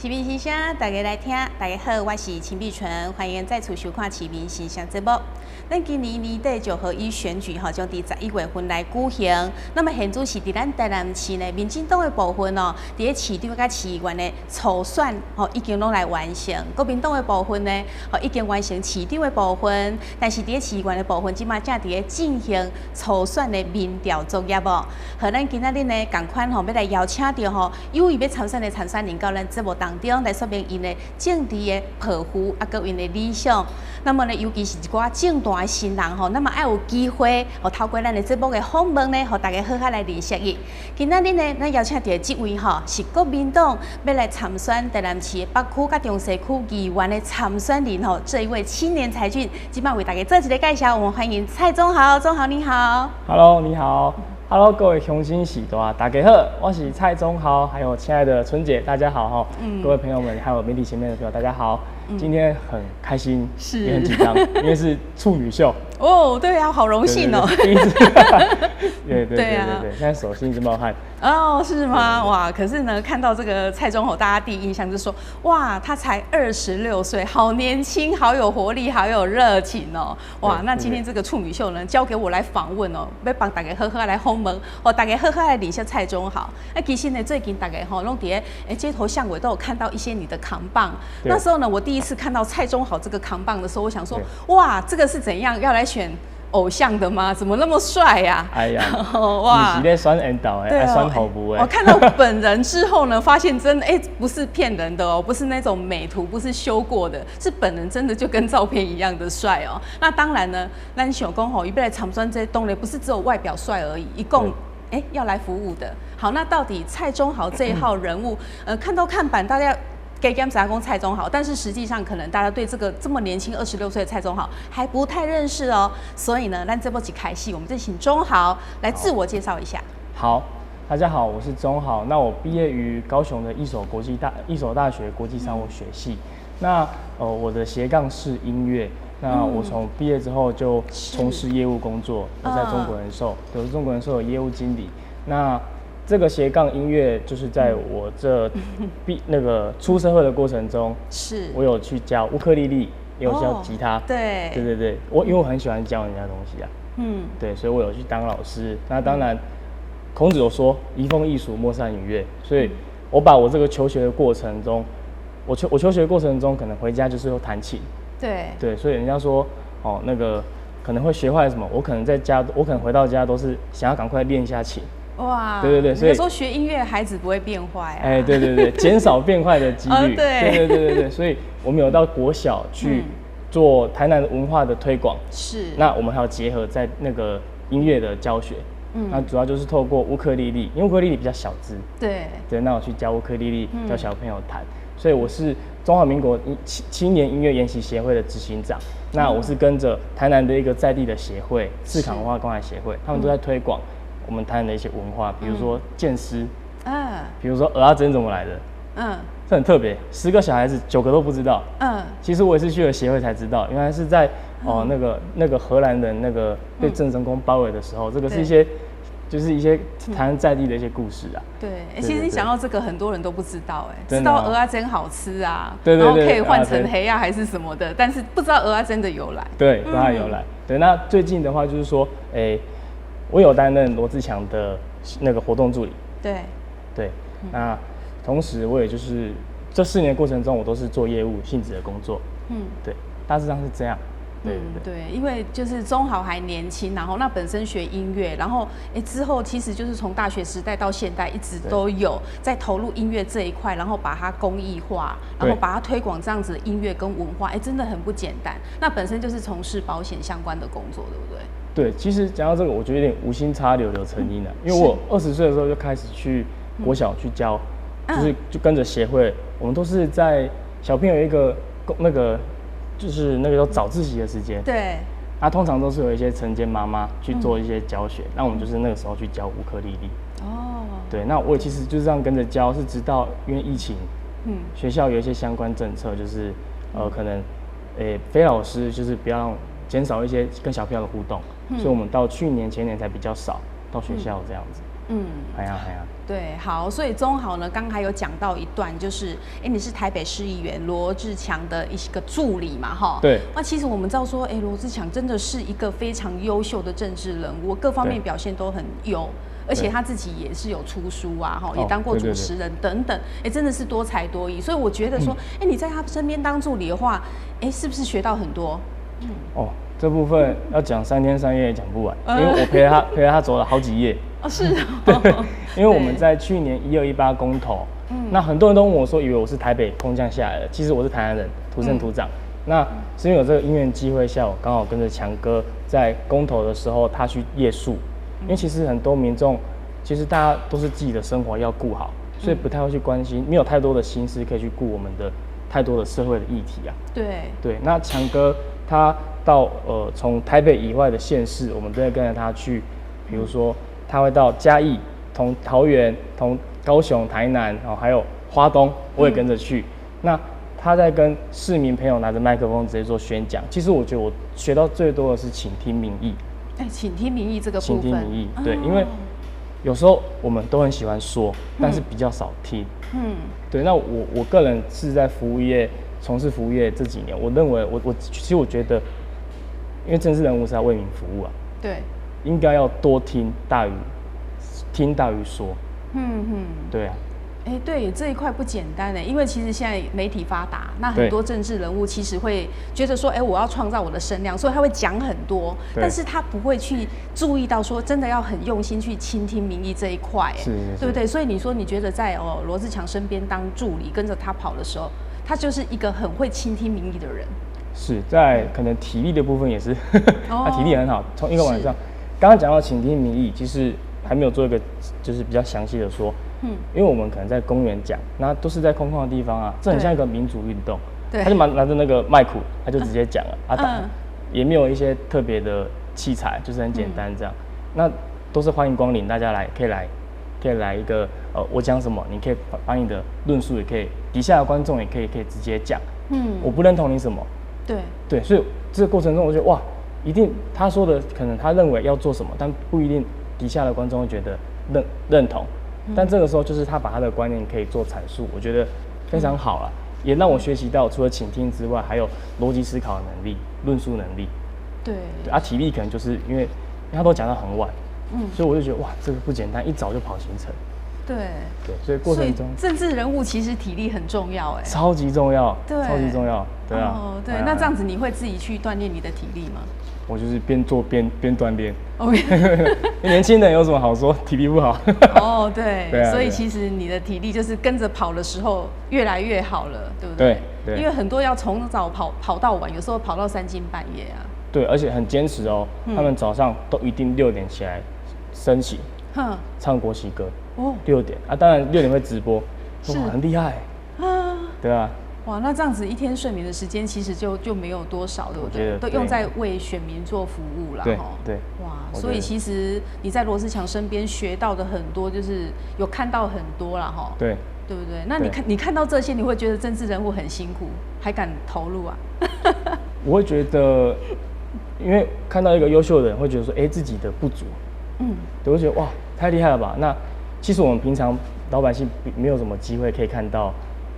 市民先生，大家来听，大家好，我是秦碧纯，欢迎再次收看《市民先生》节目。咱今年年底就合一选举将伫11月份来举行。那么现在是伫咱台南市呢，民进党的部分哦，伫咧市长甲市议员的初选已经拢来完成。国民党的部分呢，已经完成市长的部分，但是伫咧市议员的部分，即马正伫咧进行初选的民调作业哦。和咱今仔日呢，共款要来邀请到有意要参选的参选人到咱节目当中来说明因的政治的抱负甲因的理想。那么呢，尤其是一寡政坛的新人那么爱有机会透过咱的节目的访问呢，大家好好来认识伊。今仔日呢，咱邀请到这位是国民党要来参选台南市的北区甲中西区议员的参选人这一位青年才俊，今摆为大家做一个介绍，我们欢迎蔡宗豪。宗豪你好。Hello， 你好。Hello， 各位乡亲喜多大家好，我是蔡宗豪，还有亲爱的春姐，大家好哈。各位朋友们，还有媒体前面的朋友，大家好。今天很开心，也很紧张，因为是处女秀。哦，对啊，好荣幸哦。第一次。对，现在手心一直冒汗。哦，是吗？哇，可是呢，看到这个蔡宗豪，大家第一印象就是说，哇，他才26岁，好年轻，好有活力，好有热情哦。哇，那今天这个处女秀呢，交给我来访问哦，要帮大家好好来访问，大家好好来认识蔡宗豪。其实呢，最近大家拢伫街头巷尾都有看到一些你的扛棒。那时候呢，我第一次看到蔡宗豪这个扛棒的时候，我想说，哇，这个是怎样要来选偶像的吗？怎么那么帅呀？哎呀，哇！你是在酸引导哎，酸头部哎。我看到本人之后呢，发现真的不是骗人的哦，不是那种美图，不是修过的，是本人真的就跟照片一样的帅哦。那当然呢，咱想讲伊要来参选这当然不是只有外表帅而已，一共要来服务的。好，那到底蔡宗豪这一号人物，看到看板大家。给咱讲蔡宗豪，但是实际上可能大家对这个这么年轻26岁的蔡宗豪还不太认识哦，所以呢，咱这波一开始，我们就请宗豪来自我介绍一下。好，大家好，我是宗豪。那我毕业于高雄的一所大学国际商务学系。那我的斜杠是音乐。那我从毕业之后就从事业务工作，我在中国人寿，我是中国人寿的业务经理。那这个斜杠音乐就是在我这那个出社会的过程中，我有去教乌克丽丽，也有教吉他。对，因为我很喜欢教人家东西啊。对，所以我有去当老师。那当然，孔子有说“移风易俗，莫善于乐”，所以我把我这个求学的过程中，我求学的过程中，可能回家就是弹琴。对，所以人家说那个可能会学坏什么，我可能回到家都是想要赶快练一下琴。哇，对，所以说学音乐孩子不会变坏啊。对，减少变坏的几率。对，所以我们有到国小去做台南的文化的推广。是。那我们还有结合在那个音乐的教学。那主要就是透过乌克丽丽，因为乌克丽丽比较小资。对，那我去教乌克丽丽，教小朋友弹。所以我是中华民国青年音乐研习协会的执行长。那我是跟着台南的一个在地的协会——赤坎文化关怀协会，他们都在推广我们台南的一些文化，比如说剑诗，比如说蚵仔煎怎么来的，这很特别，10个小孩子9个都不知道，其实我也是去了协会才知道，原来是在那个荷兰人那个被郑成功包围的时候，这个是一些台湾在地的一些故事啊。对，其实你讲到这个，很多人都不知道，知道蚵仔煎好吃啊，然后可以换成黑啊还是什么的，但是不知道蚵仔煎的由来。对，不知道由来。对，那最近的话就是说，我有担任罗志强的那个活动助理。对，那同时我也就是这4年过程中，我都是做业务性质的工作。对，大致上是这样。对，因为就是宗豪还年轻，然后那本身学音乐，然后之后其实就是从大学时代到现在一直都有在投入音乐这一块，然后把它公益化，然后把它推广这样子的音乐跟文化，真的很不简单。那本身就是从事保险相关的工作，对不对？对，其实讲到这个，我觉得有点无心插柳柳成荫了，因为我20岁的时候就开始去国小去教，就跟着协会，我们都是在小朋友有一个就是那个叫早自习的时间。对。通常都是有一些晨间妈妈去做一些教学，那我们就是那个时候去教乌克丽丽。对，那我其实就是这样跟着教，是直到因为疫情，学校有一些相关政策，就是可能非老师就是不要减少一些跟小朋友的互动，所以我们到去年前年才比较少到学校这样子。哎呀。对，好，所以中豪呢，刚刚还有讲到一段，就是你是台北市议员罗志强的一个助理嘛，哈。对。那其实我们知道说，罗志强真的是一个非常优秀的政治人物，各方面表现都很优，而且他自己也是有出书啊，哈，也当过主持人等等，真的是多才多艺。所以我觉得说，你在他身边当助理的话，是不是学到很多？这部分要讲3天3夜也讲不完，因为我陪着他走了好几页。是。对，因为我们在去年12、18公投，那很多人都问我说，以为我是台北空降下来的，其实我是台南人，土生土长。那是因为有这个因缘机会下，我刚好跟着强哥在公投的时候，他去夜宿，因为其实很多民众，其实大家都是自己的生活要顾好，所以不太会去关心，没有太多的心思可以去顾我们的太多的社会的议题啊。对，那强哥他到从台北以外的县市，我们都会跟着他去，比如说他会到嘉义、同桃园、同高雄、台南，然后还有花东，我也跟着去。那他在跟市民朋友拿着麦克风直接做宣讲。其实我觉得我学到最多的是倾听民意。倾听民意这个部分。倾听民意，对，因为有时候我们都很喜欢说，但是比较少听。对，那我个人是在服务业从事服务业这几年，我认为其实我觉得，因为政治人物是要为民服务啊。对。应该要多听大于说。对啊。对，这一块不简单因为其实现在媒体发达，那很多政治人物其实会觉得说，我要创造我的声量，所以他会讲很多，但是他不会去注意到说，真的要很用心去倾听民意这一块，对不对？所以你说你觉得在罗志强身边当助理，跟着他跑的时候，他就是一个很会倾听民意的人。是在可能体力的部分也是，他体力很好，从一个晚上。刚刚讲到倾听民意，其实还没有做一个就是比较详细的说，因为我们可能在公园讲，那都是在空旷的地方啊，这很像一个民主运动，他就拿着那个麦克，他就直接讲了，也没有一些特别的器材，就是很简单这样，那都是欢迎光临，大家可以来一个我讲什么，你可以把你的论述也可以，底下的观众也可以直接讲，我不认同你什么，对，所以这个过程中我觉得哇。一定他说的可能他认为要做什么，但不一定底下的观众会觉得认同。但这个时候就是他把他的观念可以做阐述，我觉得非常好了，也让我学习到除了倾听之外，还有逻辑思考的能力、论述能力。对，体力可能就是因为他都讲到很晚，所以我就觉得哇，这个不简单，一早就跑行程。对，所以过程中政治人物其实体力很重要，超级重要，超级重要，对啊。那这样子你会自己去锻炼你的体力吗？我就是边做边锻炼。年轻人有什么好说？体力不好。对，所以其实你的体力就是跟着跑的时候越来越好了，对不对？对。因为很多要从早跑到晚，有时候跑到3更半夜啊。对，而且很坚持哦。他们早上都一定6点起来升旗，唱国旗歌。6点啊，当然6点会直播，很厉害啊。对啊。哇，那这样子一天睡眠的时间其实就没有多少，对不对？都用在为选民做服务了，对。哇，所以其实你在罗志强身边学到的很多，就是有看到很多啦，对不对？那你看到这些，你会觉得政治人物很辛苦，还敢投入啊？我会觉得，因为看到一个优秀的人，会觉得说，自己的不足，对，我觉得哇，太厉害了吧？那其实我们平常老百姓没有什么机会可以看到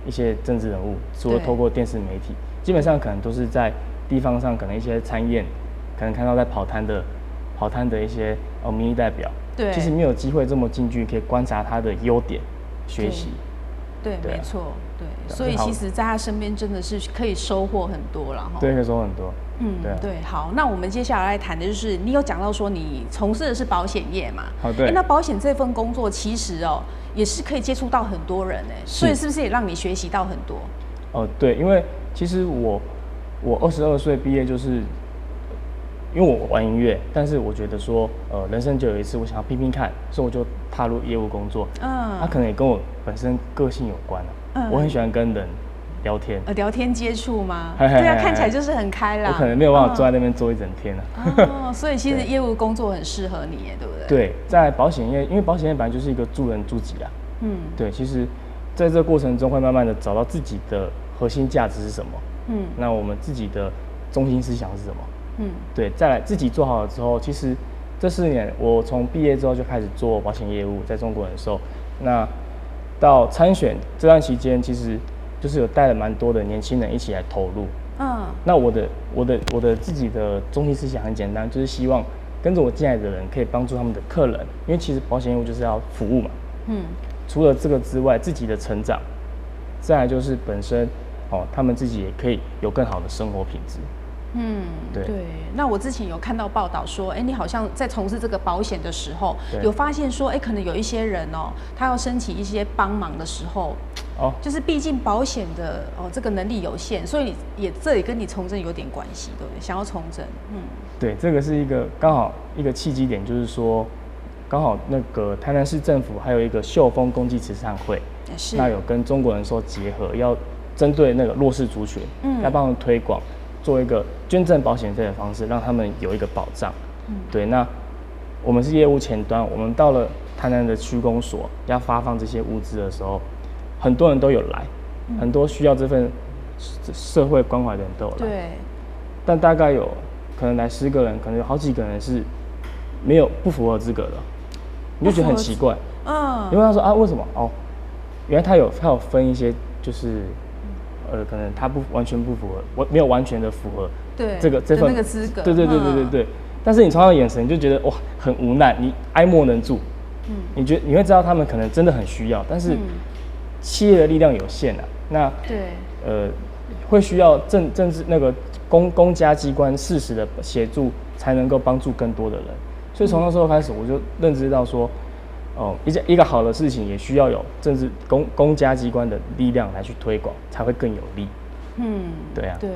一些政治人物，除了透过电视媒体，基本上可能都是在地方上，可能一些餐宴，可能看到在跑摊的一些民意代表，其实没有机会这么近距离可以观察他的优点，学习。对，没错，对，所以其实在他身边真的是可以收获很多了，对，可以收获很多。对，好，那我们接下来谈的就是你有讲到说你从事的是保险业嘛？对。那保险这份工作其实也是可以接触到很多人所以是不是也让你学习到很多？对，因为其实我22岁毕业，就是因为我玩音乐，但是我觉得说人生就有一次我想要拼拼看，所以我就踏入业务工作。它可能也跟我本身个性有关我很喜欢跟人聊天，聊天接触吗？对啊，看起来就是很开朗。我可能没有办法坐在那边坐一整天所以其实业务工作很适合你，对不对？对，在保险业，因为保险业本来就是一个助人助己啊。对，其实在这个过程中会慢慢的找到自己的核心价值是什么。那我们自己的中心思想是什么？对，再来自己做好了之后，其实这4年，我从毕业之后就开始做保险业务，在中国人寿。那到参选这段期间，其实就是有带了蛮多的年轻人一起来投入。那我的自己的中心思想很简单，就是希望跟着我进来的人可以帮助他们的客人，因为其实保险业务就是要服务嘛。除了这个之外，自己的成长，再来就是本身他们自己也可以有更好的生活品质。对。那我之前有看到报道说，你好像在从事这个保险的时候，有发现说，可能有一些人他要申请一些帮忙的时候，就是毕竟保险的这个能力有限，所以这也跟你从政有点关系，对不对？想要从政，对，这个是一个刚好一个契机点，就是说，刚好那个台南市政府还有一个秀峰公济慈善会，那有跟中国人寿结合，要针对那个弱势族群，要帮他们推广。做一个捐赠保险费的方式，让他们有一个保障。对，那我们是业务前端，我们到了台南的区公所要发放这些物资的时候，很多人都有来，很多需要这份社会关怀的人都有来。对。但大概有可能来10个人，可能有好几个人是不符合资格的，你就觉得很奇怪。因为他说啊，为什么？原来他有分一些就是。可能他完全不符合，没有完全的符合这份那个资格。对。但是你从他的眼神就觉得哇，很无奈，你爱莫能助。你会知道他们可能真的很需要，但是企业的力量有限啊。那会需要政治那个公家机关适时的协助，才能够帮助更多的人。所以从那时候开始，我就认知到说。一个好的事情也需要有政治公家机关的力量来去推广，才会更有利。对啊，对，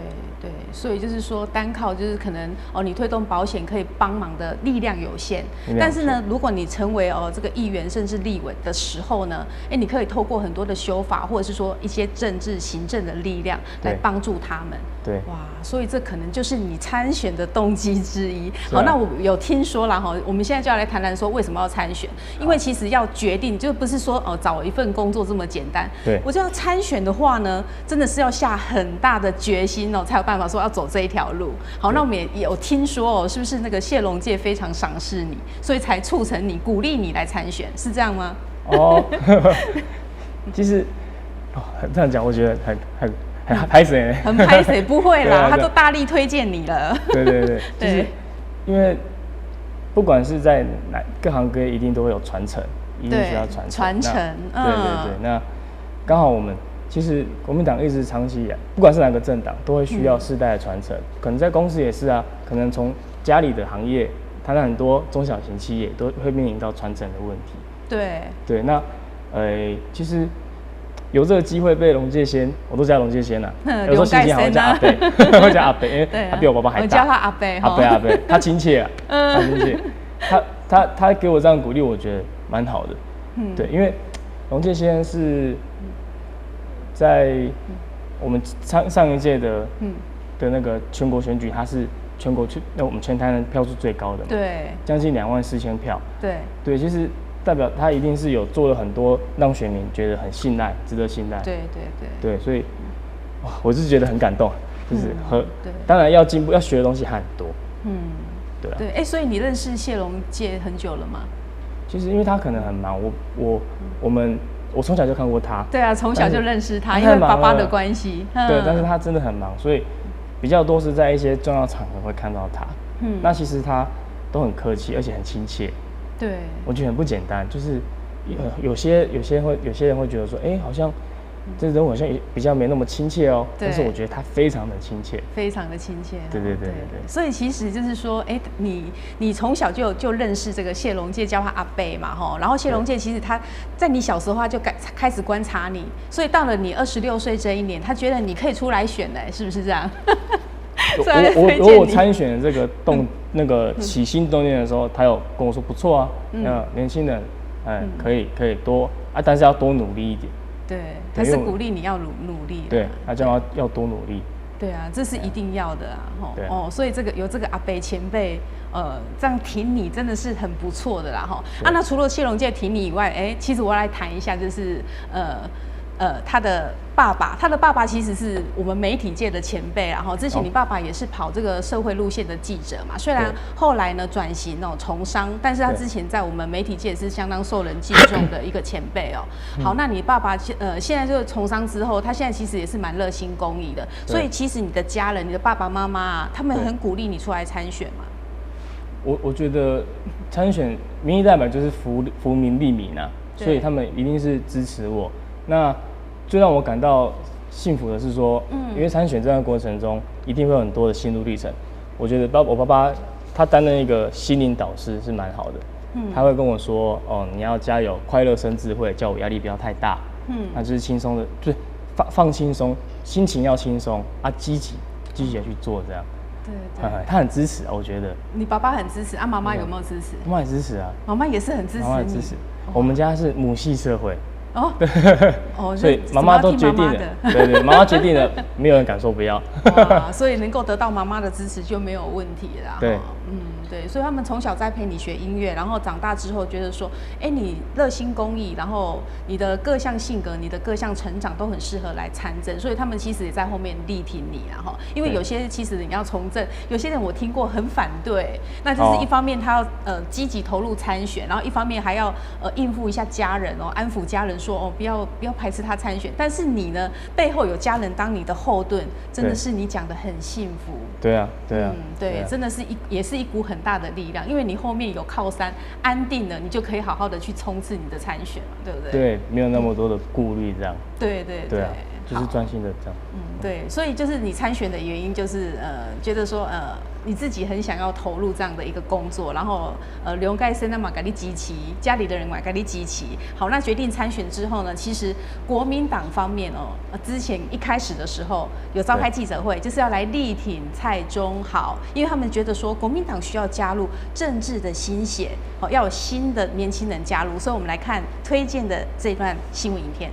所以就是说，单靠就是可能你推动保险可以帮忙的力量有限，但是呢，如果你成为这个议员甚至立委的时候呢，你可以透过很多的修法，或者是说一些政治行政的力量来帮助他们。对，哇，所以这可能就是你参选的动机之一。好，那我有听说了我们现在就要来谈谈说为什么要参选，因为其实要决定就不是说找一份工作这么简单。对，我就要参选的话呢，真的是要下很大的决心才有办法说要走这一条路。好，那我们也有听说是不是那个谢龙介非常赏识你，所以才促成你鼓励你来参选，是这样吗？其实这样讲，我觉得很拍谁？很拍谁？不会啦，他都大力推荐你了。对，就是因为不管是在各行各业，一定都会有传承，一定需要传承。对。那刚好我们其实国民党一直长期以来，不管是哪个政党，都会需要世代的传承。可能在公司也是啊，可能从家里的行业，谈到很多中小型企业，都会面临到传承的问题。对，那其实。有这个机会被龙介先，我都叫龙介先啦。有时候心情好，会叫阿伯，会叫阿伯，因为他比我爸爸还大。我叫他阿伯，阿伯，他亲切啊，他亲切。他给我这样鼓励，我觉得蛮好的。对，因为龙介先是在我们上一届的那个全国选举，他是全国我们全台湾票数最高的嘛，对，将近24000票。对，其实。代表他一定是有做了很多让选民觉得很信赖、值得信赖。对，所以我是觉得很感动，就是当然要进步、要学的东西还很多。对，所以你认识谢龙介很久了吗？其实因为他可能很忙，我从小就看过他。对啊，从小就认识他，因为爸爸的关系。对，但是他真的很忙，所以比较多是在一些重要场合会看到他。那其实他都很客气，而且很亲切。对，我觉得很不简单，就是有些人会觉得说，好像这人好像比较没那么亲切哦，但是我觉得他非常的亲切，非常的亲切。对。所以其实就是说，你从小就认识这个谢龙介，叫他阿伯嘛，然后谢龙介其实他在你小时候他就开始观察你，所以到了你26岁这一年，他觉得你可以出来选嘞，是不是这样？我参选这个那个起心动念的时候，他有跟我说不错啊，年轻人，可以多啊，但是要多努力一点。对，他是鼓励你要努力。对，他叫他要多努力。对啊，这是一定要的啊，所以有这个阿伯前辈，这样挺你真的是很不错的啦，那除了谢龙介挺你以外，其实我要来谈一下，就是他的爸爸其实是我们媒体界的前辈，然后之前你爸爸也是跑这个社会路线的记者嘛，虽然后来呢转型从商，但是他之前在我们媒体界也是相当受人敬重的一个前辈哦。好，那你爸爸现在就是从商之后，他现在其实也是蛮热心公益的，所以其实你的家人、你的爸爸妈妈啊，他们很鼓励你出来参选嘛。我觉得参选民意代表就是服民利民啊，所以他们一定是支持我。那最让我感到幸福的是说，因为参选这段过程中一定会有很多的心路历程。我觉得我爸爸他担任一个心灵导师是蛮好的，他会跟我说，你要加油，快乐生智慧，叫我压力不要太大，那就是轻松的，就是放轻松，心情要轻松啊，积极的去做这样。对，他很支持啊，我觉得。你爸爸很支持啊，妈妈有没有支持？妈妈也支持啊，妈妈也是很支持你。妈妈也支持。我们家是母系社会。所以妈妈都决定了，对，妈妈决定了，没有人敢说不要。所以能够得到妈妈的支持就没有问题啦。对，对，所以他们从小栽培你学音乐，然后长大之后觉得说，你热心公益，然后你的各项性格、你的各项成长都很适合来参政，所以他们其实也在后面力挺你啊哈。因为有些其实你要从政，有些人我听过很反对，那就是一方面他要积极投入参选，然后一方面还要应付一下家人安抚家人说不要排斥他参选，但是你呢背后有家人当你的后盾，真的是你讲的很幸福。对啊，对，真的是也是一股很大的力量，因为你后面有靠山，安定了，你就可以好好的去冲刺你的参选嘛，对不对？对，没有那么多的顾虑这样。对啊，就是专心的这样。对，所以就是你参选的原因就是觉得说你自己很想要投入这样的一个工作，然后刘盖生那么给你集齐，家里的人嘛给你集齐。好，那决定参选之后呢，其实国民党方面之前一开始的时候有召开记者会，就是要来力挺蔡中豪，因为他们觉得说国民党需要加入政治的新血，要有新的年轻人加入，所以我们来看推荐的这段新闻影片。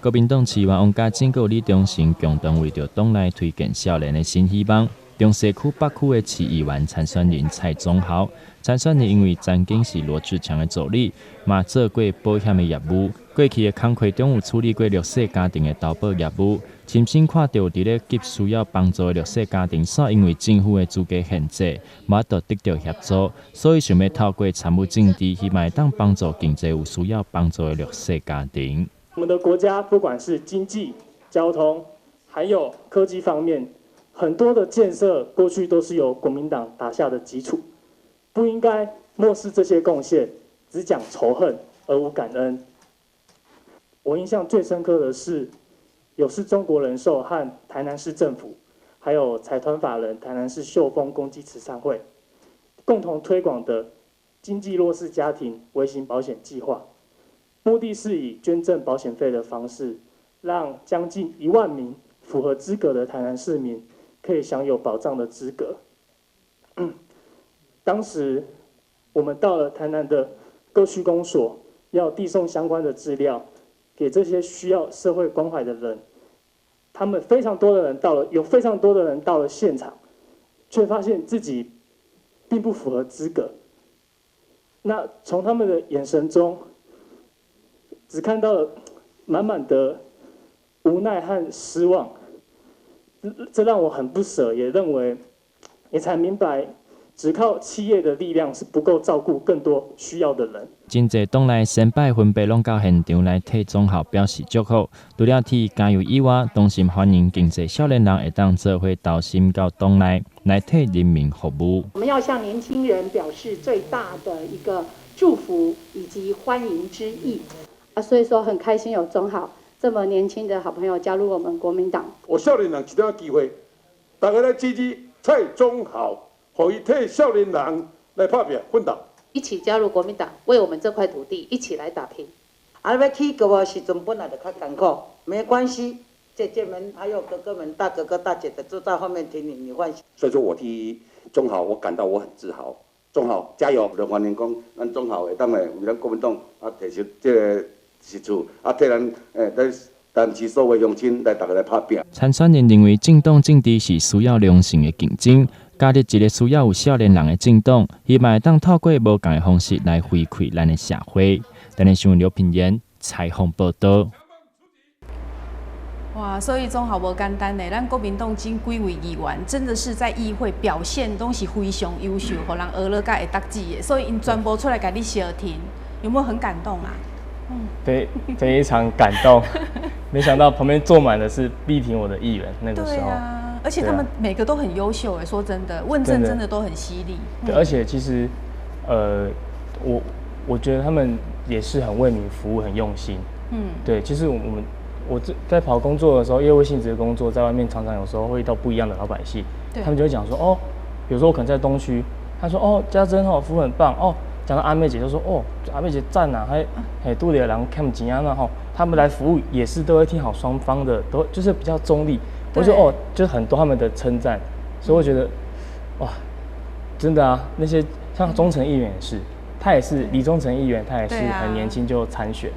国民党市议员王家珍和李忠诚共同为着党内推荐少年的新希望。中西区北区的市议员参选人蔡宗豪，参选人因为曾经是罗志强的助理，嘛做过保险的业务，过去的工课中有处理过弱势家庭的投保业务，深深看到伫咧急需要帮助的弱势家庭，所因为政府的资格限制，无法度得到协助，所以想要透过参与政治，希望当帮助经济有需要帮助的弱势家庭。我们的国家不管是经济、交通，还有科技方面，很多的建设过去都是由国民党打下的基础，不应该漠视这些贡献，只讲仇恨而无感恩。我印象最深刻的是，有是中国人寿和台南市政府，还有财团法人台南市秀峰公济慈善会，共同推广的经济弱势家庭微型保险计划。目的是以捐赠保险费的方式，让将近1万名符合资格的台南市民可以享有保障的资格。当时我们到了台南的各区公所，要递送相关的资料给这些需要社会关怀的人。他们有非常多的人到了现场，却发现自己并不符合资格。那从他们的眼神中，只看到了满满的无奈和失望，这让我很不舍，也才明白，只靠企业的力量是不够照顾更多需要的人。真侪党内先辈分别拢到现场来替宗豪表示祝福，除了替加油以外，同时欢迎经济少年人会当做伙投心到党内来替人民服务。我们要向年轻人表示最大的一个祝福以及欢迎之意。所以说很开心有宗豪这么年轻的好朋友加入我们国民党。有少年人一点机会，大家来支持蔡宗豪，让他替少年人来打拼奋斗，一起加入国民党，为我们这块土地一起来打拼。要起国的时阵本来就较艰苦，没关系，姐姐们还有哥哥们、大哥哥、大姐的都在后面听你欢喜。所以说我替宗豪，我感到我很自豪。宗豪加油！就欢迎讲，咱宗豪会当为咱国民党提出这个事处，替咱台南市所有乡亲来大家来打拼。参选人认为政党政治是需要良性的竞争，加入一个需要有少年人的政党，希望当透过无同的方式来回馈咱的社会。台南新闻刘品言采访报道。哇，所以中好无简单呢，咱国民党真几位议员真的是在议会表现都是非常优秀，互人学了甲会得志的，所以因全部出来给你小听，有没有很感动啊？非常感动，没想到旁边坐满的是力挺我的议员，那个时候。对啊，而且他们每个都很优秀哎，说真的，问政真的都很犀利。对，而且其实，我觉得他们也是很为民服务，很用心。对，其实我在跑工作的时候，业务性质的工作，在外面常常有时候会遇到不一样的老百姓，他们就会讲说，哦，比如说我可能在东区，他说，哦，家珍哦，服务很棒，哦，讲到阿妹姐就说，哦，阿妹姐赞啊，还都的人看不起啊，然后他们来服务也是都会听好双方的，都就是比较中立，我觉得哦，就是很多他们的称赞，所以我觉得，哇，真的啊，那些像忠诚议员也是，他也是李忠诚议员，他也是很年轻就参选。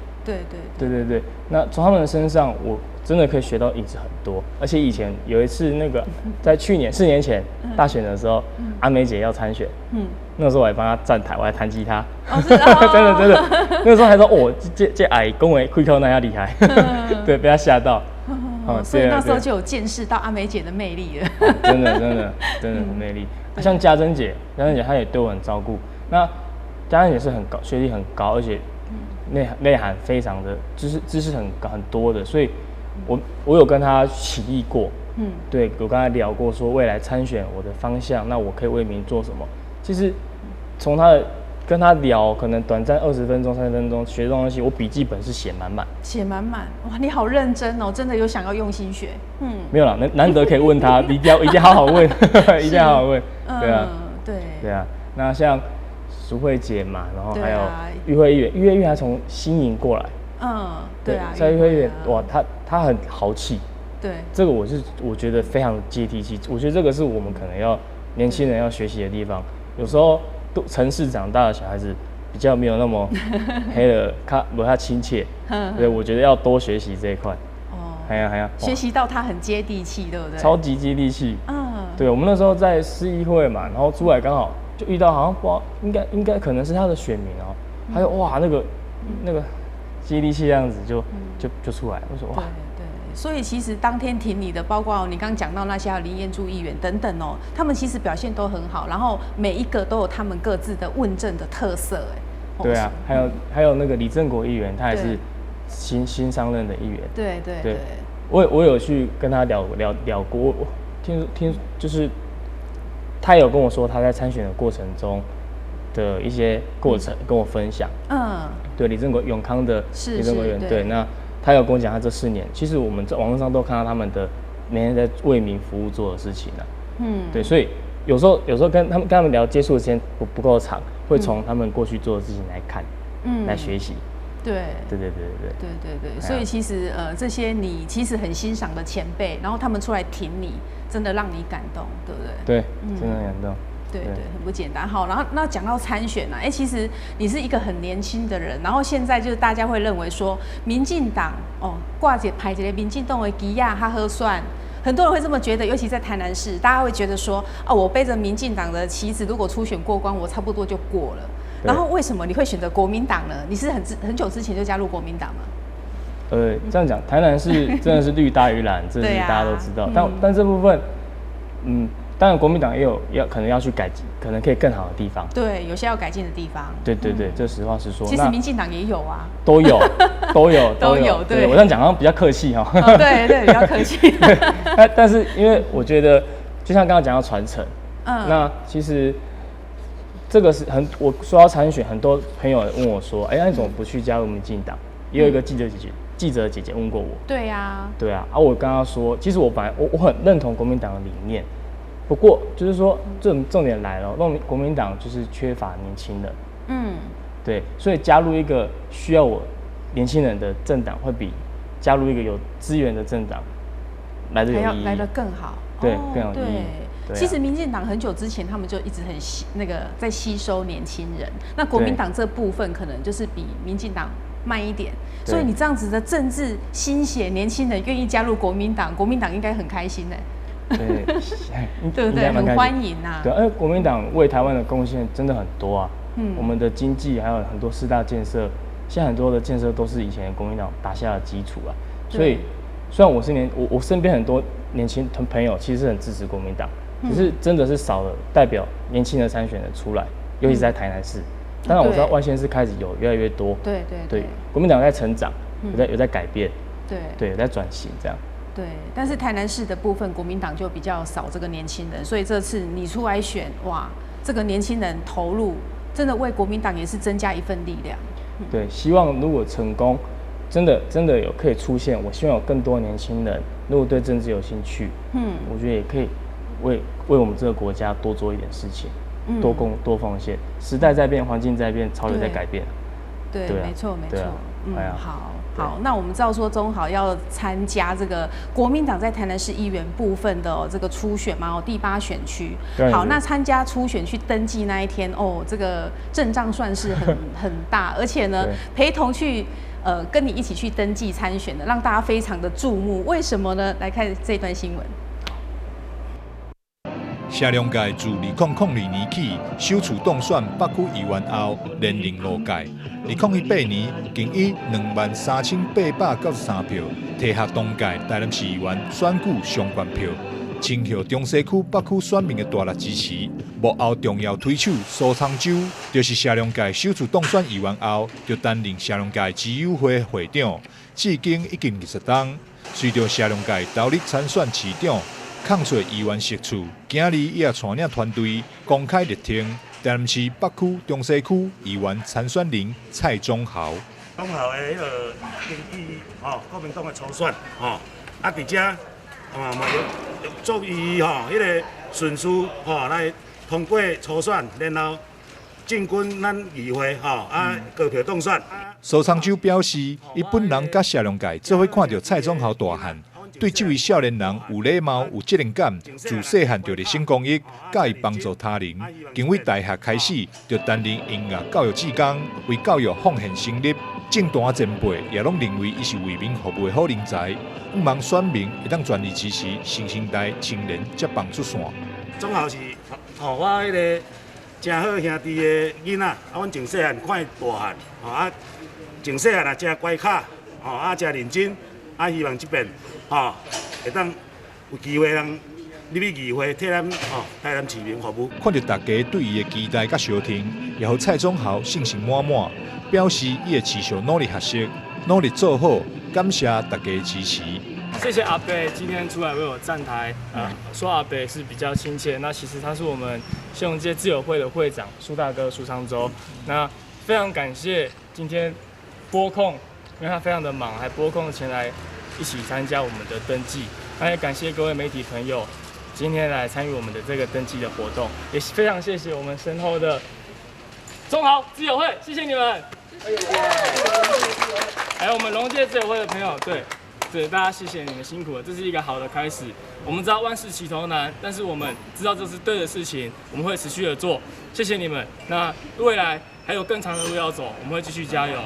对，那从他们的身上，我真的可以学到影子很多。而且以前有一次，那个在去年4年前大选的时候，阿梅姐要参选，那时候我还帮她站台，我还弹吉他，真的，那时候还说哦，这矮恭维会靠那样厉害，对，被她吓到。所以那时候就有见识到阿梅姐的魅力了。真的很魅力。像家珍姐她也对我很照顾。那家珍姐是很高，学历很高，而且内涵非常的知识很多的，所以我有跟他起议过，对，我跟他聊过说未来参选我的方向，那我可以为民做什么。其实从跟他聊，可能短暂20分钟、30分钟学的东西，我笔记本是写满满，哇，你好认真哦，真的有想要用心学，没有啦，难得可以问他，一定要好好问，一定要好好问，对啊，那像淑慧姐嘛，然后还有玉慧议员，玉慧议员还从新营过来，对啊，在玉慧议员，哇，他很豪气，对，这个我觉得非常接地气，我觉得这个是我们可能年轻人要学习的地方。有时候城市长大的小孩子比较没有那么黑的，不太亲切，对，我觉得要多学习这一块。还有，学习到他很接地气，对不对？超级接地气，对，我们那时候在市议会嘛，然后出来刚好就遇到，好像不知道应该可能是他的选民哦，他就哇那个接地气这样子就出来，我说哇。对，所以其实当天挺你的，包括你刚讲到那些林彦柱议员等等哦，他们其实表现都很好，然后每一个都有他们各自的问政的特色，对啊，还有那个李正国议员，他也是新上任的议员，对，我有去跟他聊过，听就是他有跟我说他在参选的过程中的一些过程跟我分享，对，李正国永康的李正国议员，对，那他有跟我讲他这4年，其实我们在网络上都看到他们的每天在为民服务做的事情对，所以有时候跟他们聊接触的时间不够长，会从他们过去做的事情来看，来学习。对，所以其实这些你其实很欣赏的前辈，然后他们出来挺你，真的让你感动，对不对？对，真的很感动。对，很不简单。好，然后那讲到参选啊，其实你是一个很年轻的人，然后现在就是大家会认为说，民进党挂着排一个民进党的旗啊，他喝算。很多人会这么觉得，尤其在台南市，大家会觉得说，我背着民进党的旗子，如果初选过关，我差不多就过了。然后为什么你会选择国民党呢？你是很久之前就加入国民党吗？这样讲，台南市真的是绿大于蓝，这是大家都知道。但这部分，当然国民党也有可能要去改进，可能可以更好的地方。对，有些要改进的地方。对，这实话实说。其实民进党也有啊。都有。对，我这样讲好像比较客气哈。对，比较客气。但是因为我觉得，就像刚刚讲到传承，那其实这个是我说要参选，很多朋友问我说，那你怎么不去加入民进党？也有一个记者姐姐问过我。对啊，我刚刚说，其实我很认同国民党的理念。不过就是说，重点来了，国民党就是缺乏年轻人。对，所以加入一个需要我年轻人的政党，会比加入一个有资源的政党来得有意义，来得更好。对，更有意义。其实民进党很久之前，他们就一直在吸收年轻人。那国民党这部分可能就是比民进党慢一点，所以你这样子的政治新血年轻人愿意加入国民党，国民党应该很开心对不对？很欢迎啊。对，而国民党为台湾的贡献真的很多啊。我们的经济还有很多4大建设现在很多的建设都是以前国民党打下的基础啊。所以虽然我身边很多年轻朋友其实是很支持国民党，只是真的是少了代表年轻的参选人出来，尤其是在台南市。当然我知道外县市开始有越来越多，对，国民党在成长，有在改变，对，有在转型这样。对，但是台南市的部分，国民党就比较少这个年轻人，所以这次你出来选，哇，这个年轻人投入，真的为国民党也是增加一份力量。对，希望如果成功，真的有可以出现，我希望有更多年轻人，如果对政治有兴趣，我觉得也可以为我们这个国家多做一点事情，多奉献。时代在变，环境在变，潮流在改变。对，没错。好，那我们知道说中豪要参加这个国民党在台南市议员部分的这个初选嘛，第8选区。好，那参加初选去登记那一天，这个阵仗算是很大，而且呢，陪同去跟你一起去登记参选的，让大家非常的注目。为什么呢？来看这段新闻。下两届自2002年起首次当选北区议员后，连任5届。2018年，仅以23893票，摕下当届台南市议员选举上悬票，争获中西区、北区选民的大力支持。幕后重要推手苏昌洲，就是下两届首次当选议员后，就担任下两届基友会会长，至今已经20冬。随着下两届投入参选市长。抗出议员席次，今日也带领团队公开力挺台南市北区、中西区议员参选人蔡宗豪。中豪的迄个经议国民党的初选而且嘛有注意迄个顺序来通过初选，然后进军咱议会高票当选。苏昌洲表示，伊本人甲下两届做伙看到蔡宗豪大汉。对这位少年人有礼貌、有责任感，自细汉就热心公益，介意帮助他人。经为大学开始，就担任音乐教育志工，为教育奉献心力。政坛前辈也拢认为伊是为民服务的好人才，希望选民会当全力支持新生代青年接棒出线。总豪是我迄个真好兄弟的囡仔，阮从细汉看伊大汉，从细汉真乖巧，真认真。希望这边会当有机会让入去议会替咱台南市民服务。看到大家对伊的期待甲相挺，也互蔡宗豪信心满满，表示伊会持续努力学习，努力做好，感谢大家的支持。谢谢阿伯今天出来为我站台，说阿伯是比较亲切，那其实他是我们谢龙介自由会的会长苏大哥苏昌洲，那非常感谢今天拨空。因为他非常的忙，还拨空前来一起参加我们的登记。那也感谢各位媒体朋友今天来参与我们的这个登记的活动，也非常谢谢我们身后的中豪自由会，谢谢你们。还有我们龙界自由会的朋友，对，大家谢谢你们辛苦了，这是一个好的开始。我们知道万事起头难，但是我们知道这是对的事情，我们会持续的做。谢谢你们。那未来还有更长的路要走，我们会继续加油。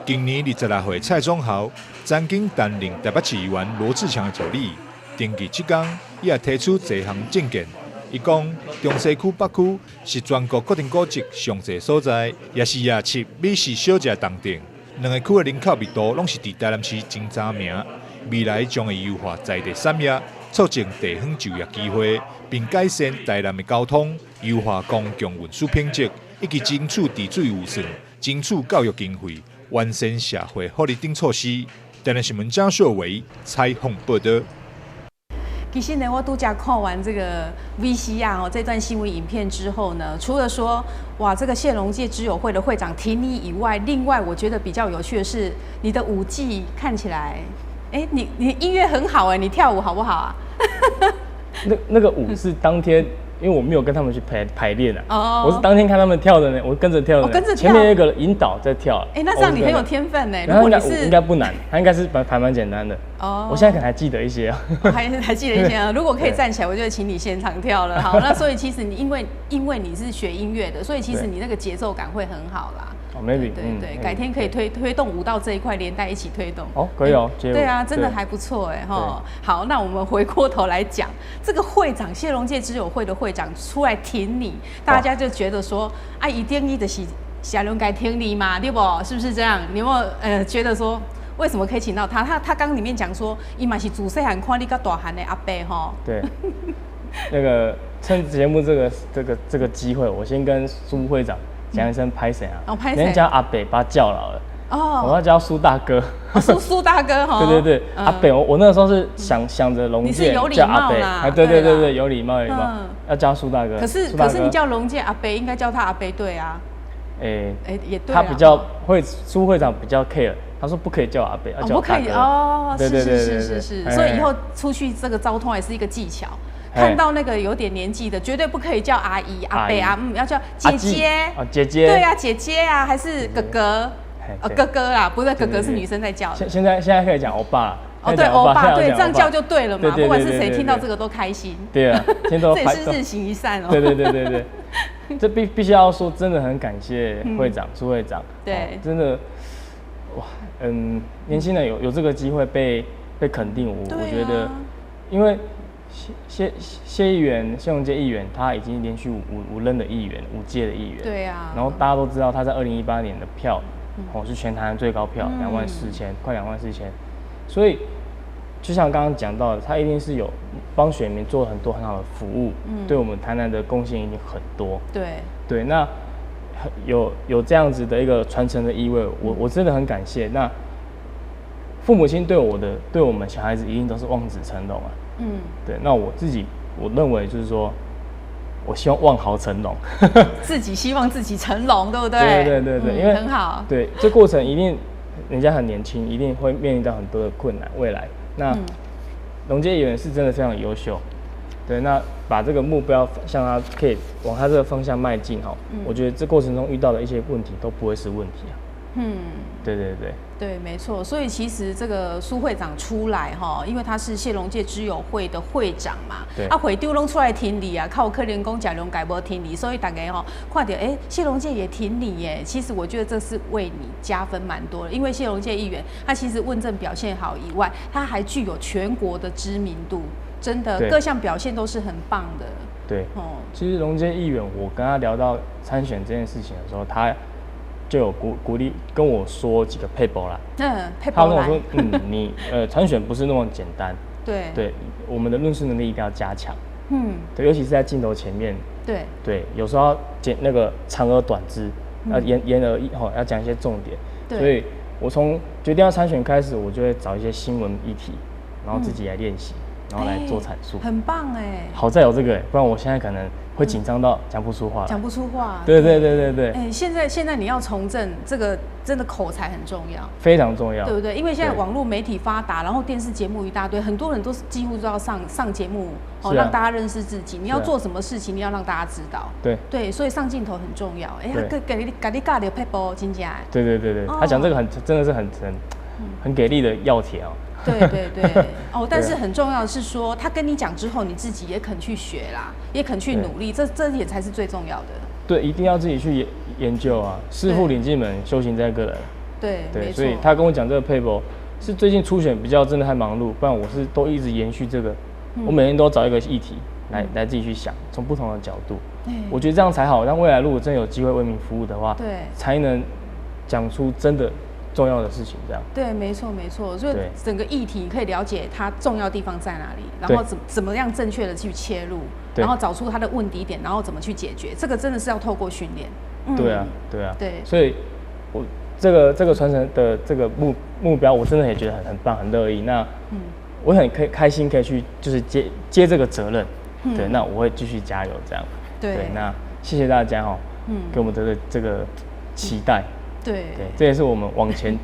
今年26岁蔡宗豪曾经担任台北市议员罗志强的助理，登记这天，伊也提出多项政见。伊讲，中西区、北区是全国国定古迹上侪所在，也是亚七美食小吃重点。两个区的人口密度拢是伫台南市前3名。未来将会优化在地产业，促进地方就业机会，并改善台南的交通，优化公共运输品质，以及争取治水有算，争取教育经费。完善社会福利等措施。台南新闻张秀维采访报道。其实呢，我度假看完这个 VCR 这段新闻影片之后呢，除了说哇这个谢龙介知友会的会长挺你以外，另外我觉得比较有趣的是你的舞技看起来，你音乐很好你跳舞好不好啊？那个舞是当天。因为我没有跟他们去排练我是当天看他们跳的呢，我跟着跳的，跟着跳，前面有一个引导在跳。那这样你很有天分呢。如果你是应该不难，他应该是还蛮简单的。我现在可能还记得一些还记得一些如果可以站起来，我就请你现场跳了。好，那所以其实你因为你是学音乐的，所以其实你那个节奏感会很好啦。maybe 对，改天可以推动舞蹈这一块，连带一起推动。可以对啊，真的还不错好，那我们回过头来讲，这个会长谢龙介知友会的会长出来挺你，大家就觉得说一定的是小龙该听你嘛，对不？是不是这样？你有没有觉得说？为什么可以请到他？他刚里面讲说，伊嘛是自细汉看你到大汉的阿伯吼。对，那个趁节目这个机会，我先跟苏会长讲一声拍谁啊？哦，拍谁？人家叫阿伯，把他叫老了。哦，我要叫苏大哥。苏大哥哈。对对对，阿伯，我那个时候是想着龙介叫阿伯，对，有礼貌，要叫苏大哥。可是你叫龙介阿伯，应该叫他阿伯对啊。也对。他比较会，苏会长比较 care。他说不可以叫阿伯，要叫大哥。哦，是，所以以后出去这个交通也是一个技巧。看到那个有点年纪的，绝对不可以叫阿姨、阿伯、阿姆，要叫姐姐。姐姐。对啊，姐姐啊，还是哥哥？哥哥啦，不是哥哥，是女生在叫。现在可以讲欧巴。哦，对，欧巴，对，这样叫就对了嘛。不管是谁听到这个都开心。对啊，这也是日行一善哦。对，这必须要说，真的很感谢会长苏会长。对，真的。哇，年轻人有这个机会被肯定，我觉得，因为谢议员、谢龙介议员，他已经连续五任的议员，5届的议员，对啊，然后大家都知道他在2018年的票，是全台湾最高票，24000，快24000，所以就像刚刚讲到的，他一定是有帮选民做很多很好的服务，对我们台南的贡献一定很多，对，那。有这样子的一个传承的意味，我真的很感谢。那父母亲对我们小孩子一定都是望子成龙啊。对。那我认为就是说，我希望望好成龙。自己希望自己成龙，对不对？对，因为很好。对，这过程一定人家很年轻，一定会面临到很多的困难。未来，那龙介议员是真的非常优秀。对，那把这个目标向他可以往他这个方向迈进哈，我觉得这过程中遇到的一些问题都不会是问题啊。对，没错。所以其实这个苏会长出来哈，因为他是谢龙介知友会的会长嘛，会长拢出来挺你啊，靠可怜讲贾龙改无挺你，所以大家看到谢龙介也挺你耶。其实我觉得这是为你加分蛮多的，因为谢龙介议员他其实问政表现好以外，他还具有全国的知名度。真的，各项表现都是很棒的。对，其实龙介议员，我跟他聊到参选这件事情的时候，他就有鼓励跟我说几个撇步啦。撇步。他跟我说，你参选不是那么简单。对，我们的论述能力一定要加强。对，尤其是在镜头前面。对，有时候要那个长而短之，要言而要讲一些重点。所以我从决定要参选开始，我就会找一些新闻议题，然后自己来练习。然后来做阐述，很棒哎！好在有这个，不然我现在可能会紧张到讲不出话。对。现在你要从政，这个真的口才很重要，非常重要，对不对？因为现在网络媒体发达，然后电视节目一大堆，很多人都是几乎都要上节目让大家认识自己。你要做什么事情，你要让大家知道。对，所以上镜头很重要。给你教的撇步真假。对，他讲这个真的是很给力的要帖哦。对但是很重要的是说，他跟你讲之后，你自己也肯去学啦，也肯去努力，这点才是最重要的。对，一定要自己去研究啊，师傅领进门，修行在个人。对，所以他跟我讲这个 paper 是最近初选比较真的还忙碌，不然我是都一直延续这个，我每天都找一个议题来自己去想，从不同的角度，我觉得这样才好，让未来如果真有机会为民服务的话，才能讲出真的重要的事情，这样。对，没错，所以整个议题可以了解它重要地方在哪里，然后怎么样正确的去切入，然后找出它的问题点，然后怎么去解决，这个真的是要透过训练。对啊，所以我这个传承的这个目标，我真的也觉得很棒，很乐意。那我很开心可以去就是接这个责任，对，那我会继续加油这样。对，那谢谢大家给我们的这个期待。对，这也是我们往前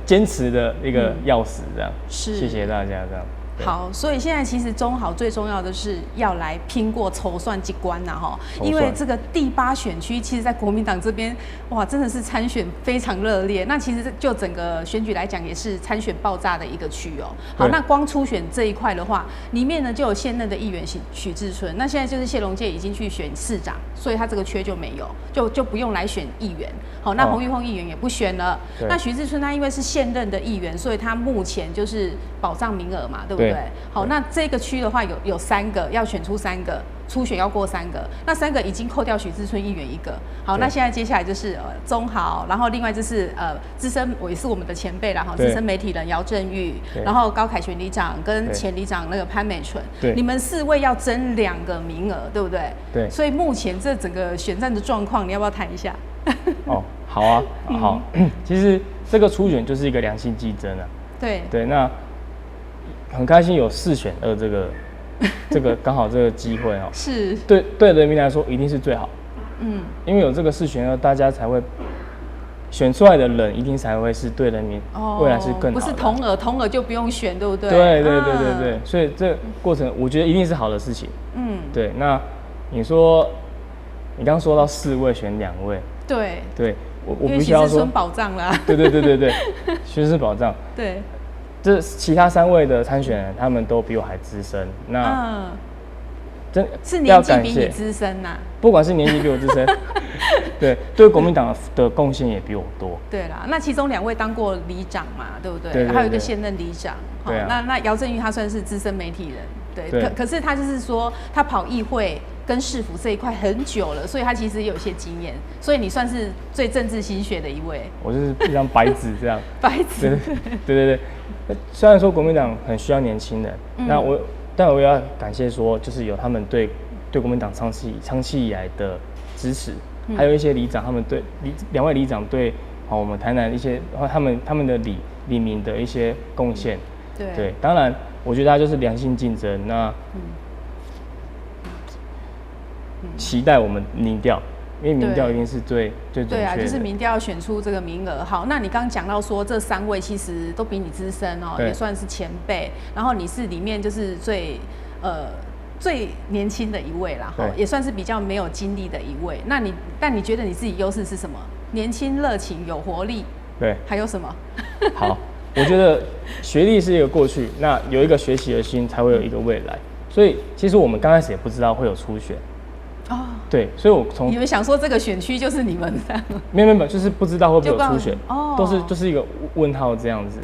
坚持的一个钥匙，这样。谢谢大家，这样。好，所以现在其实中好最重要的是要来拼过筹算机关呐，因为这个第8选区，其实在国民党这边，哇，真的是参选非常热烈。那其实就整个选举来讲，也是参选爆炸的一个区哦。好，那光初选这一块的话，里面呢就有现任的议员许志春，那现在就是谢龙介已经去选市长，所以他这个缺就没有，就不用来选议员。好，那彭玉凤议员也不选了。那许志春他因为是现任的议员，所以他目前就是保障名额嘛，对不对？对？对好，那这个区的话有3个，要选出3个，初选要过3个，那3个已经扣掉许志春议员1个。好，那现在接下来就是中豪，然后另外就是资深，我也是我们的前辈啦，哈，资深媒体人姚振玉，然后高凯旋里长跟前里长那个潘美纯，你们4位要争2个名额，对不对？对。所以目前这整个选战的状况，你要不要谈一下？哦，好啊，好。其实这个初选就是一个良性竞争啊。对。对，那很开心有4选2这个刚好这个机会哦。是。对人民来说一定是最好。因为有这个4选2，大家才会选出来的人，一定才会是对人民未来是更好的。不是同额就不用选，对不对？对，所以这个过程我觉得一定是好的事情。对。那你说，你刚刚说到4位选2位，对，我必须要说保障啦。对，学生保障。对。这其他3位的参选人，他们都比我还资深。那是年纪比你资深呐。不管是年纪比我资深，对国民党的贡献也比我多。对啦，那其中2位当过里长嘛，对不对？对。还有一个现任里长。对啊。那姚振玉他算是资深媒体人，对。可是他就是说，他跑议会跟市府这一块很久了，所以他其实也有一些经验。所以你算是最政治心血的一位。我就是一张白纸这样。白纸。对。虽然说国民党很需要年轻人，但我也要感谢说，就是有他们对国民党长期以来的支持，还有一些里长，他们对2位里长对我们台南一些他们的里民的一些贡献。对，当然我觉得它就是良性竞争。那期待我们民调。因为民调一定是最准确的。对啊，就是民调要选出这个名额。好，那你刚刚讲到说这3位其实都比你资深哦，也算是前辈。然后你是里面就是最年轻的一位啦，也算是比较没有经历的一位。但你觉得你自己优势是什么？年轻、热情、有活力。对。还有什么？好，我觉得学历是一个过去，那有一个学习的心，才会有一个未来。所以其实我们刚开始也不知道会有初选。对，所以我你们想说这个选区就是你们的？没有，就是不知道会不会有初选，就是一个问号这样子。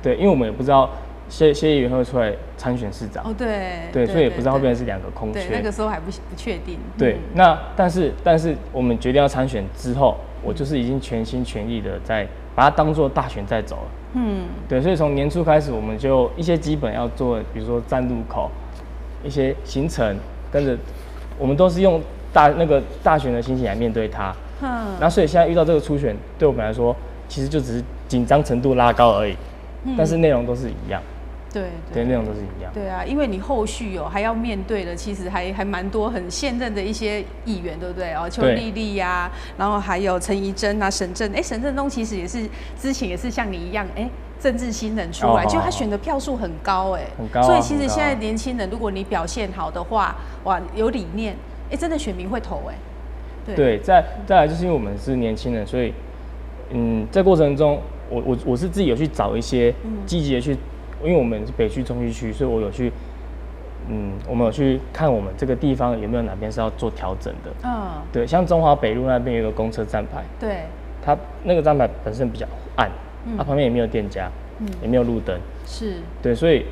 对，因为我们也不知道谢议员会出来参选市长。对，所以也不知道会不会是2个空缺。对，那个时候还不确定。对，那但是我们决定要参选之后，我就是已经全心全意的在把它当做大选在走了。对，所以从年初开始，我们就一些基本要做，比如说站路口，一些行程，跟着。我们都是用大选的心情来面对它，那所以现在遇到这个初选，对我们来说，其实就只是紧张程度拉高而已，但是内容都是一样。对，内容都是一样。对啊，因为你后续还要面对的，其实还蛮多很现任的一些议员，对不对？邱丽丽呀，然后还有陈怡贞啊、沈正东其实也是之前也是像你一样，政治新人出来，就他选的票数很高，很高。所以其实现在年轻人，如果你表现好的话，哇，有理念，真的选民会投，对，再来就是因为我们是年轻人，所以在过程中，我是自己有去找一些积极的去。因为我们是北区中西区，所以我有去，我们有去看我们这个地方有没有哪边是要做调整的。对，像中华北路那边有一个公车站牌，对，它那个站牌本身比较暗，它旁边也没有店家，也没有路灯，是，对，所以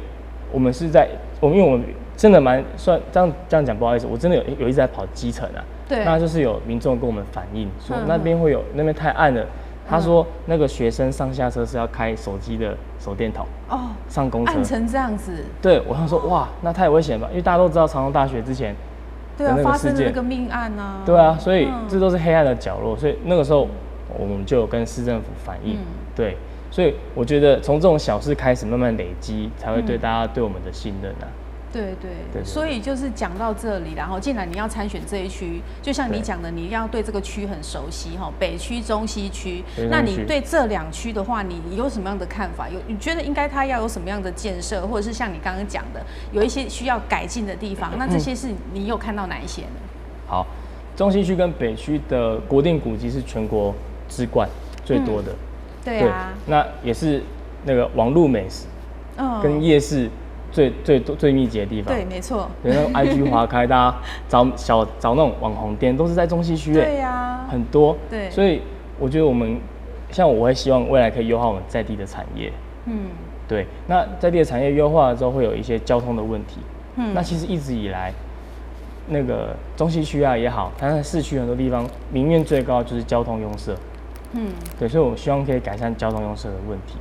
我们是在因为我们真的蛮算这样讲不好意思，我真的有一直在跑基层啊，对，那就是有民众跟我们反映说那边那边太暗了。他说那个学生上下车是要开手机的手电筒上公车，暗成这样子。对，我想说哇，那太危险吧？因为大家都知道长荣大学之前发生的那个命案啊。对啊，所以这都是黑暗的角落。所以那个时候我们就有跟市政府反映，对，所以我觉得从这种小事开始慢慢累积，才会对大家对我们的信任啊。对，所以就是讲到这里，然后既然你要参选这一区，就像你讲的，你要对这个区很熟悉北区、中西区。那你对这2区的话，你有什么样的看法？你觉得应该它要有什么样的建设，或者是像你刚刚讲的，有一些需要改进的地方？那这些是你有看到哪一些呢？好，中西区跟北区的国定古迹是全国之冠最多的。对啊，那也是那个网络美食，跟夜市。最密集的地方，对，没错。对，那种 IG 滑开，大家找那种网红店，都是在中西区，对呀，很多。对，所以我觉得我会希望未来可以优化我们在地的产业。对，那在地的产业优化了之后，会有一些交通的问题。那其实一直以来，那个中西区啊也好，台南市区很多地方民怨最高就是交通拥塞。对，所以我们希望可以改善交通拥塞的问题。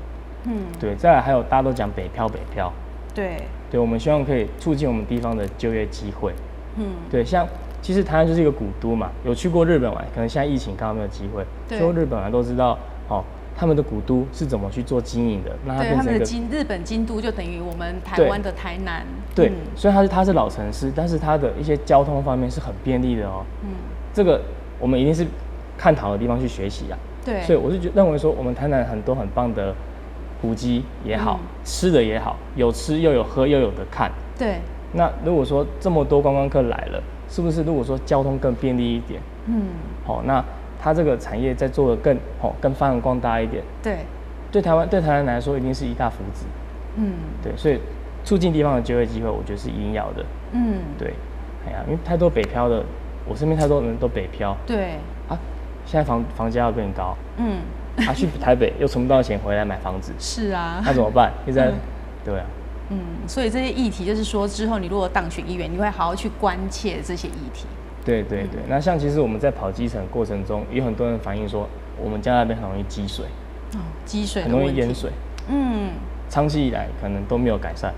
对，再来还有大家都讲北漂，对，我们希望可以促进我们地方的就业机会。对，像其实台湾就是一个古都嘛，有去过日本玩，可能现在疫情刚好没有机会，去过日本玩都知道，他们的古都是怎么去做经营的。那它变成一个日本京都就等于我们台湾的台南。对，虽然它是老城市，但是它的一些交通方面是很便利的哦。这个我们一定是看好的地方去学习啊。对，所以我是认为说，我们台南很多很棒的古迹也好，吃的也好，有吃又有喝又有的看。对。那如果说这么多观光客来了，是不是如果说交通更便利一点，那它这个产业再做的更发扬光大一点，对台南来说一定是一大福祉。对，所以促进地方的就业机会，我觉得是一定要的。对，因为太多北漂的，我身边太多人都北漂。对。现在房价要变高。去台北又存不到钱回来买房子。是啊。那怎么办？现在，对啊。所以这些议题就是说，之后你如果当选议员，你会好好去关切这些议题。对。那像其实我们在跑基层过程中，有很多人反映说，我们家那边很容易积水。积水。很容易淹水。长期以来可能都没有改善。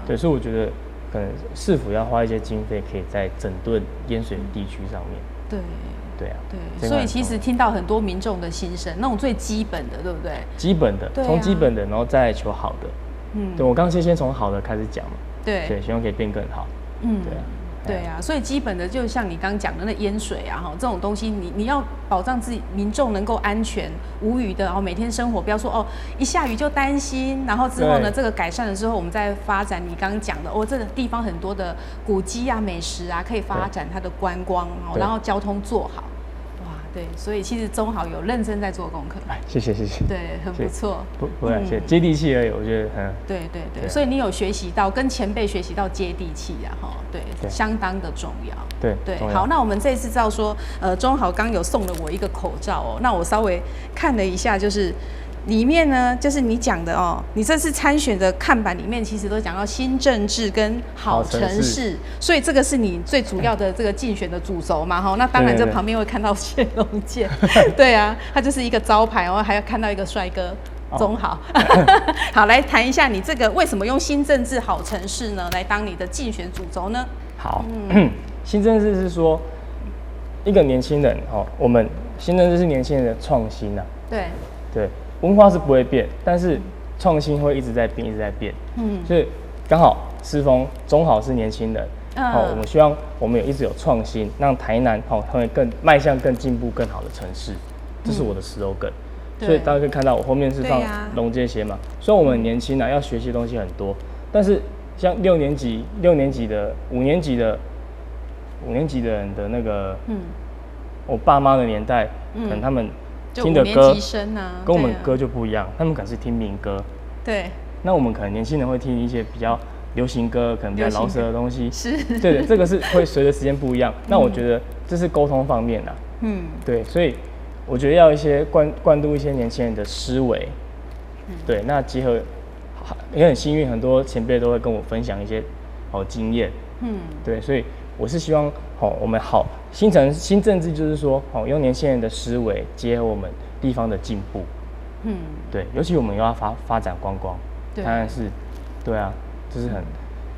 对，所以我觉得可能市府要花一些经费，可以在整顿淹水地区上面。对啊，所以其实听到很多民众的心声，那种最基本的，对不对？基本的，从基本的，然后再求好的。对，我刚刚先从好的开始讲嘛。对，希望可以变更好。对啊，所以基本的就像你刚讲的那淹水啊，这种东西你要保障自己民众能够安全无虞的，然后每天生活，不要说一下雨就担心，然后之后呢这个改善了之后，我们再发展你刚刚讲的这个地方很多的古迹啊、美食啊，可以发展它的观光，然后交通做好。对，所以其实中豪有认真在做功课。谢谢。对，很不错。不然接地气而已，我觉得对，所以你有学习到跟前辈学习到接地气啊，对，相当的重要。对，好，那我们这次知道说，中豪刚有送了我一个口罩那我稍微看了一下，就是里面呢，就是你讲的你这次参选的看板里面，其实都讲到新政治跟好城市，所以这个是你最主要的这个竞选的主轴嘛，那当然这旁边会看到谢龙介，对啊，它就是一个招牌还要看到一个帅哥中豪。好，来谈一下你这个为什么用新政治好城市呢来当你的竞选主轴呢？好，新政治是说一个年轻人我们新政治是年轻人的创新啊，对。文化是不会变，但是创新会一直在变，所以刚好师峰中好是年轻人，我们希望我们一直有创新，让台南成为更迈向更进步、更好的城市，这是我的 slogan。所以大家可以看到我后面是放龙街鞋嘛。虽然我们很年轻要学习的东西很多，但是像六年级的、五年级的人的那个，我爸妈的年代，可能他们听的歌跟我们歌就不一样，他们可能是听民歌。对。那我们可能年轻人会听一些比较流行歌，可能比较饶舌的东西。是。对，这个是会随着时间不一样。那我觉得这是沟通方面啦。对，所以我觉得要一些灌注一些年轻人的思维。对，那结合也很幸运，很多前辈都会跟我分享一些经验。对，所以我是希望我们新政治就是说用年轻人的思维结合我们地方的进步。对，尤其我们又要发展观光，当然是，对啊，这是很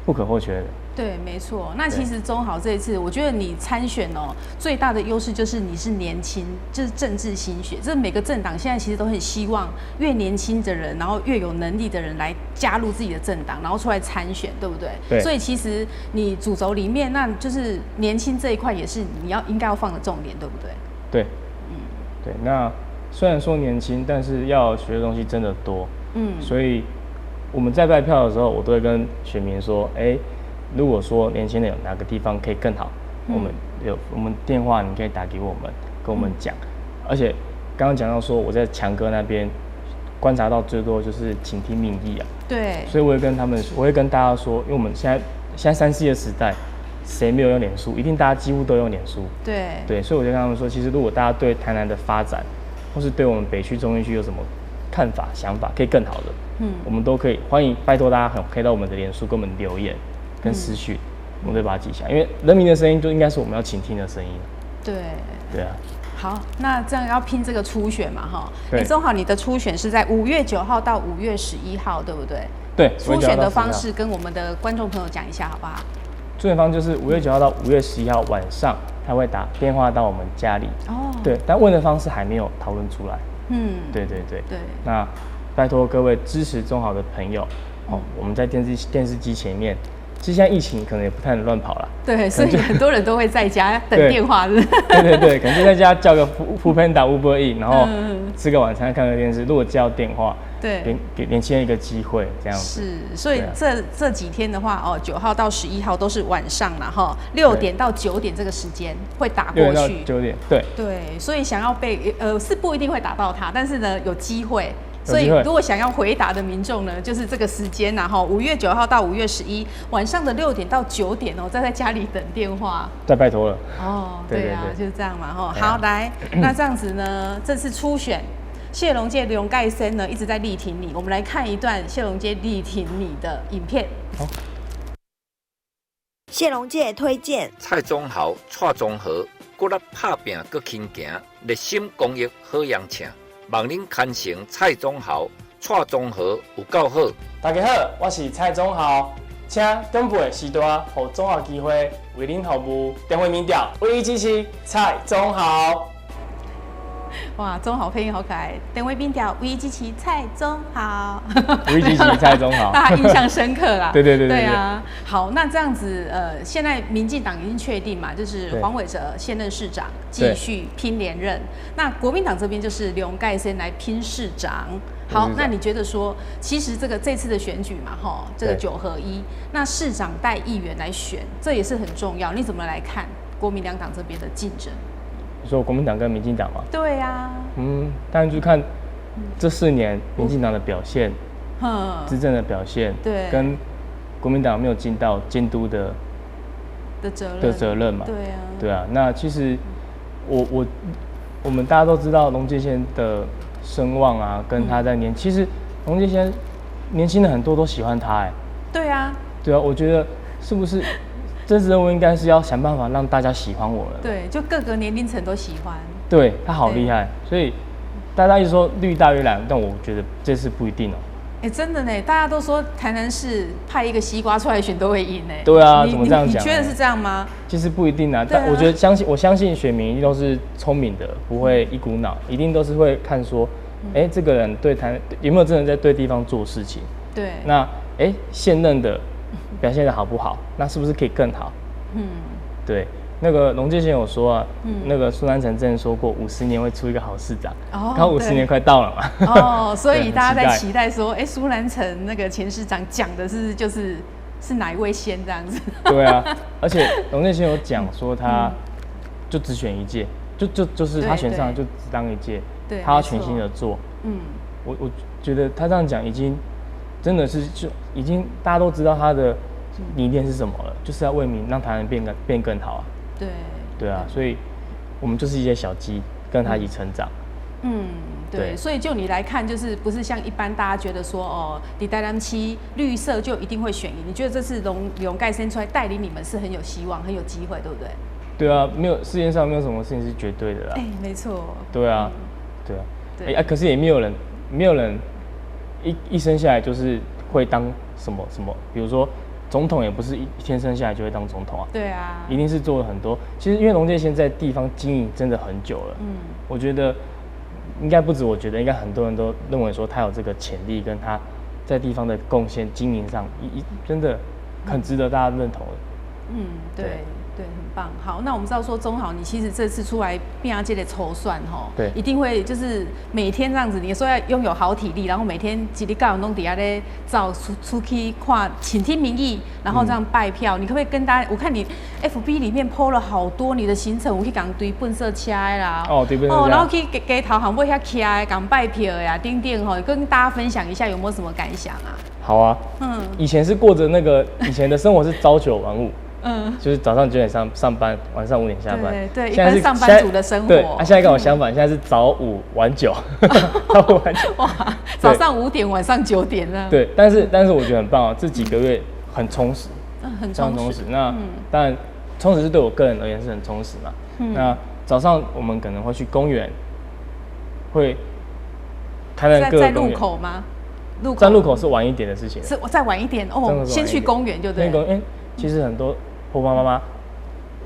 不可或缺的。对，没错。那其实中豪这一次，我觉得你参选最大的优势就是你是年轻，就是政治心血。这每个政党现在其实都很希望越年轻的人，然后越有能力的人来加入自己的政党，然后出来参选，对不对？对。所以其实你主轴里面，那就是年轻这一块也是你应该要放的重点，对不对？对。对。那虽然说年轻，但是要学的东西真的多。所以我们在拜票的时候，我都会跟选民说，如果说年轻人有哪个地方可以更好，我们电话你可以打给我们，跟我们讲。而且刚刚讲到说我在强哥那边观察到最多就是倾听民意啊。对。所以我会跟大家说，因为我们现在3C 的时代，谁没有用脸书？一定大家几乎都用脸书。对。所以我就跟他们说，其实如果大家对台南的发展，或是对我们北区、中西区有什么看法、想法可以更好的，我们都可以欢迎，拜托大家可以到我们的脸书跟我们留言跟私讯，我们会把它记下来，因为人民的声音就应该是我们要倾听的声音。对啊。好，那这样要拼这个初选嘛，哈。对。正好你的初选是在5月9号到5月11号，对不对？对。初选的方式跟我们的观众朋友讲一下，好不好？初选方就是5月9号到5月11号晚上，他会打电话到我们家里。哦。对，但问的方式还没有讨论出来。对。那拜托各位支持中好的朋友，我们在电视机前面。其实现在疫情可能也不太能乱跑了，对，所以很多人都会在家等电话，对，可能就在家叫个Foodpanda、Uber Eats， 然后吃个晚餐、看个电视。如果叫电话，对，给年轻人一个机会，这样子。是，所以这几天的话，9号到11号都是晚上啦，哈，6点到9点这个时间会打过去。6点到9点，对，所以想要是不一定会打到他，但是呢有机会。所以，如果想要回答的民众呢，就是这个时间呐，哈，5月9号到5月11晚上的6点到9点哦，在家里等电话。再拜托了。对啊，就是这样嘛，哈。好，来，那这样子呢，这次初选，谢龙介、龙盖森呢一直在力挺你，我们来看一段谢龙介力挺你的影片。好。谢龙介推荐蔡宗豪、蔡宗和，搁来拍拼，搁勤行，热心公益，好扬请。望您看成蔡宗豪、蔡宗和有够好。大家好，我是蔡宗豪，请长辈时代给总豪机会为您服务。电话民调，唯一支持蔡宗豪。哇，宗豪配音好可爱！电话民调，唯一支持蔡宗豪。唯一支持蔡宗豪，大家印象深刻啦。对啊。好，那这样子，现在民进党已经确定嘛，就是黄伟哲现任市长继续拼连任。那国民党这边就是龙盖森来拼市长。好，那你觉得说，其实这次的选举嘛，哈，这个9合1，那市长带议员来选，这也是很重要。你怎么来看国民两党这边的竞争？你说国民党跟民进党吗？对啊。当然就看这4年民进党的表现，执政的表现，对，跟国民党没有尽到监督的责任嘛。对啊。那其实我们大家都知道龙介先的声望啊，跟他在其实龙介先年轻人很多都喜欢他对啊。我觉得是不是？这次任务应该是要想办法让大家喜欢我了。对，就各个年龄层都喜欢。对，他好厉害，所以大家一直说绿大于蓝，但我觉得这次不一定真的呢，大家都说台南市派一个西瓜出来选都会赢对啊，怎么这样讲？你觉得是这样吗？其实不一定啊，但我相信选民一定都是聪明的，不会一股脑，一定都是会看说，这个人对台有没有真的在对地方做事情？对。那现任的表现的好不好？那是不是可以更好？对，那个龙介先有说啊，那个苏南成之前说过50年会出一个好市长，刚好50年快到了嘛。所以大家在期待说，苏南成那个前市长讲的是哪一位先这样子？对啊，而且龙介先有讲说他就只选1届，就是他选上就只当1届，他要全心的做。我觉得他这样讲已经。真的是已经大家都知道他的理念是什么了，就是要为民让台湾变更好啊。对啊，所以我们就是一些小鸡，跟他一起成长。对，所以就你来看，就是不是像一般大家觉得说你台南市绿色就一定会选赢？你觉得这次龙盖森出来带领你们是很有希望、很有机会，对不对？对啊，世界上没有什么事情是绝对的啦。没错。对啊。可是也没有人。一生下来就是会当什么，比如说总统也不是一天生下来就会当总统啊。对啊，一定是做了很多。其实因为龙介先在地方经营真的很久了，我觉得应该不止，我觉得应该很多人都认为说他有这个潜力，跟他在地方的贡献经营上，真的很值得大家认同的。对，很棒。好，那我们知道说中豪，你其实这次出来变压界的筹算对，一定会就是每天这样子，你说要拥有好体力，然后每天一日到晚弄底下咧走出去看，倾听民意，然后这样拜票。你可不可以跟大家？我看你 FB 里面 po 了好多你的行程，我去讲堆笨色车啦，然后去街头行尾遐徛讲拜票呀，等，跟大家分享一下有没有什么感想啊？好啊，以前是过着以前的生活是朝九晚五。就是早上9点上班，晚上5点下班。对，一般上班族的生活。对，现在跟我相反，现在是早5晚9，早5晚9。哇，早上5点，晚上9点呢？对，但是我觉得很棒哦，这几个月很充实，很充实。那当然，充实是对我个人而言是很充实嘛。那早上我们可能会去公园，会台南各个公园。在路口吗？站路口是晚一点的事情，是再晚一点哦。先去公园就对。其实很多婆婆妈妈，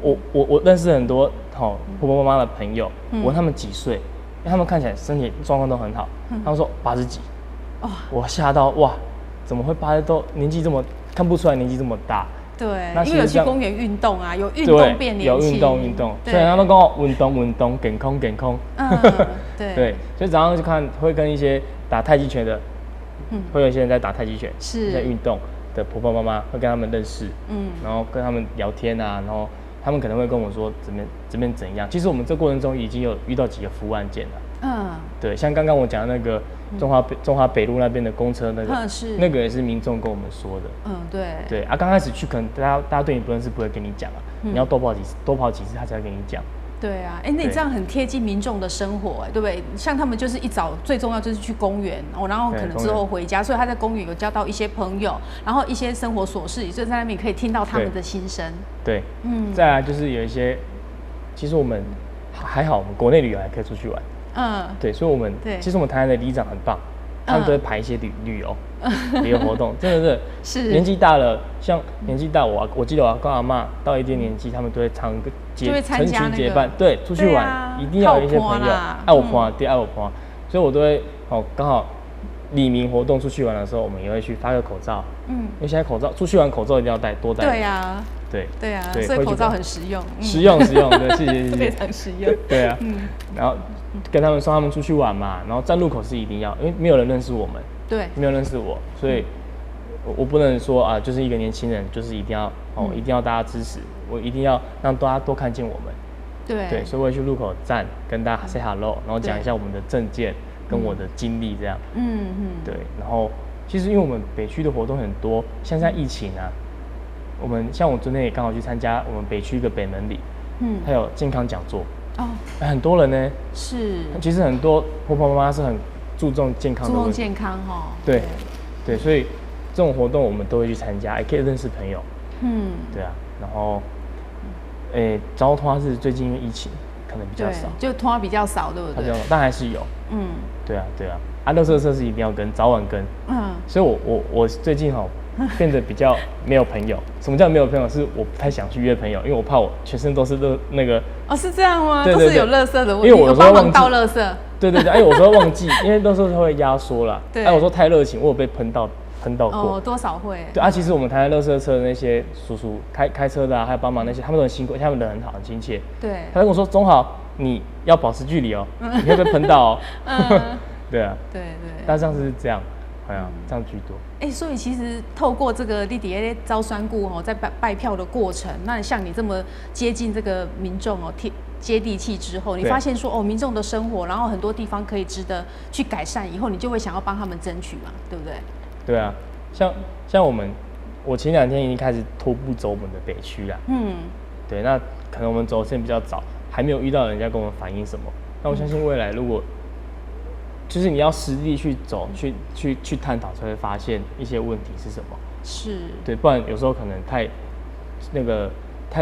我认识很多婆婆妈妈的朋友，我问他们几岁，因为他们看起来身体状况都很好，他们说80几，我吓到哇，怎么会80都年纪这么看不出来年纪这么大？对，因为有去公园运动啊，有运动变年轻，有运动，所以他们跟我运动，健康。对，所以早上就看会跟一些打太极拳的。会有一些人在打太极拳，在运动的婆婆妈妈会跟他们认识，然后跟他们聊天啊，然后他们可能会跟我说这边怎样。其实我们这过程中已经有遇到几个服务案件了，对，像刚刚我讲的那个中华北路那边的公车那个也是民众跟我们说的，对啊，刚开始去可能大家对你不认识不会跟你讲啊，你要多跑几次他才会跟你讲。对啊，那你这样很贴近民众的生活，对不对？像他们就是一早最重要就是去公园，然后可能之后回家，所以他在公园有交到一些朋友，然后一些生活琐事，就在那边可以听到他们的心声。对，再来就是有一些，其实我们还好，我们国内旅游还可以出去玩，对，所以其实我们台南的里长很棒，他们都会排一些旅游活动，真的是年纪大了，像年纪大我记得我阿公阿嬷到一定年纪，他们都会成群结伴，对，出去玩一定要有一些朋友，爱我伴，爱我伴，所以我都会刚好里民活动出去玩的时候，我们也会去发个口罩，因为现在出去玩口罩一定要戴，多戴。对啊，对啊，所以口罩很实用，实用，对，谢谢，非常实用。对啊，然后跟他们说他们出去玩嘛，然后站路口是一定要，因为没有人认识我们，对，没有人认识我，所以我不能说啊，就是一个年轻人，就是一定要大家支持，我一定要让大家多看见我们。对，所以我会去路口站跟大家 say hello， 然后讲一下我们的证件跟我的经历这样。对，然后其实因为我们北区的活动很多，像现在疫情啊，像我昨天也刚好去参加我们北区一个北门里，还有健康讲座。很多人呢，是，其实很多婆婆妈妈是很注重健康的，注重健康哈。对，所以这种活动我们都会去参加，也可以认识朋友。对啊，然后，招拖是最近因为疫情可能比较少，就拖比较少，对不对？但还是有。对啊，垃圾车是一定要跟，早晚跟。所以我最近变得比较没有朋友。什么叫没有朋友？是我不太想去约朋友，因为我怕我全身都是那个。是这样吗？都是有垃圾的问题，因为我有时候忘记倒垃圾。对，我说忘记，因为那时候会压缩啦。对。我说太热情，我有被喷到过。多少会。对啊，其实我们台湾垃圾车的那些叔叔开车的啊，还有帮忙那些，他们都很辛苦，他们人很好，很亲切。对。他跟我说：“总好，你要保持距离哦，你会被喷到哦。”对啊。对。但上次是这样。这样居多。所以其实透过这个弟招酸顾在拜票的过程，那像你这么接近这个民众接地气之后，你发现说民众的生活，然后很多地方可以值得去改善，以后你就会想要帮他们争取嘛，对不对？对啊，像我前2天已经开始徒步走我们的北区啦。对，那可能我们走的时间比较早，还没有遇到人家跟我们反映什么。那我相信未来如果就是你要实地去走，去探讨，才会发现一些问题是什么。是。对，不然有时候可能太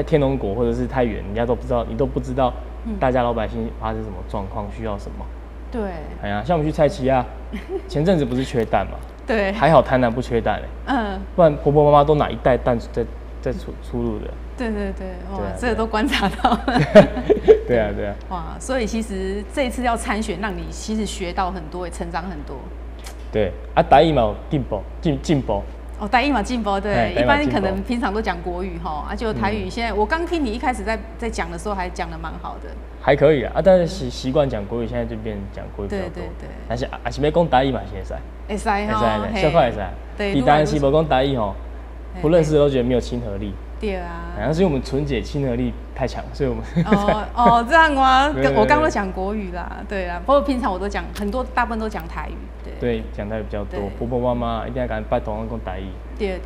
天龙国或者是太远，人家都不知道，你都不知道大家老百姓发生什么状况，需要什么。对。像我们去菜市啊，前阵子不是缺蛋嘛？对。还好台南不缺蛋不然婆婆妈妈都拿一袋蛋在出入的。对，哇，这个都观察到了。对啊。哇，所以其实这一次要参选，让你其实学到很多，也成长很多。对啊，台语嘛有进步。台语嘛进步，对，一般可能平常都讲国语就台语。现在我刚听你一开始在讲的时候，还讲得蛮好的。还可以但是习惯讲国语，现在就变成讲国语比较多。对。但是要讲台语嘛，会使。会使，小快会使。对，台南是无讲台语不认识都觉得没有亲和力。对啊。好像是因为我们纯姐亲和力太强，所以我们这样吗？对我刚刚都讲国语啦，对啦，不过平常我都讲很多，大部分都讲台语，对，讲台语比较多。婆婆妈妈一定要赶紧拜托讲台语。对，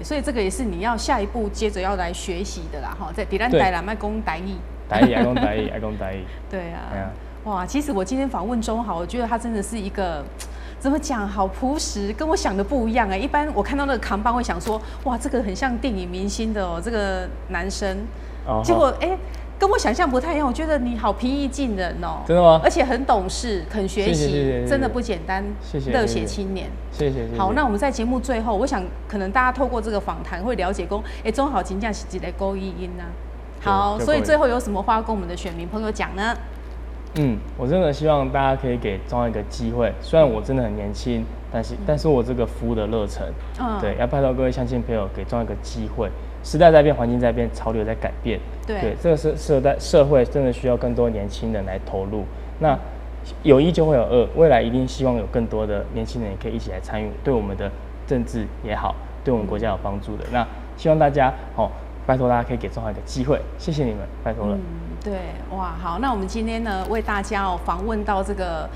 所以这个也是你要下一步接着要来学习的啦，哈，在咱台南卖讲台语，爱讲台语，爱讲台语。对啊，哇，其实我今天访问钟豪，我觉得他真的是一个。怎么讲？好朴实，跟我想的不一样哎。一般我看到那个扛棒会想说，哇，这个很像电影明星的哦，这个男生。结果跟我想象不太一样。我觉得你好平易近人哦。真的吗？而且很懂事，肯学习，谢真的不简单。谢谢。热血青年。谢谢。好，那我们在节目最后，我想可能大家透过这个访谈会了解，钟豪真正是一个高艺音啊。好，所以最后有什么话跟我们的选民朋友讲呢？我真的希望大家可以给钟豪一个机会。虽然我真的很年轻，但是我这个服务的热忱，对，要拜托各位乡亲朋友给钟豪一个机会。时代在变，环境在变，潮流在改变，对，这个是社会真的需要更多年轻人来投入。那有一就会有二，未来一定希望有更多的年轻人也可以一起来参与，对我们的政治也好，对我们国家有帮助的。那希望大家拜托大家可以给钟豪一个机会，谢谢你们，拜托了。对，哇，好，那我们今天呢为大家访问到这个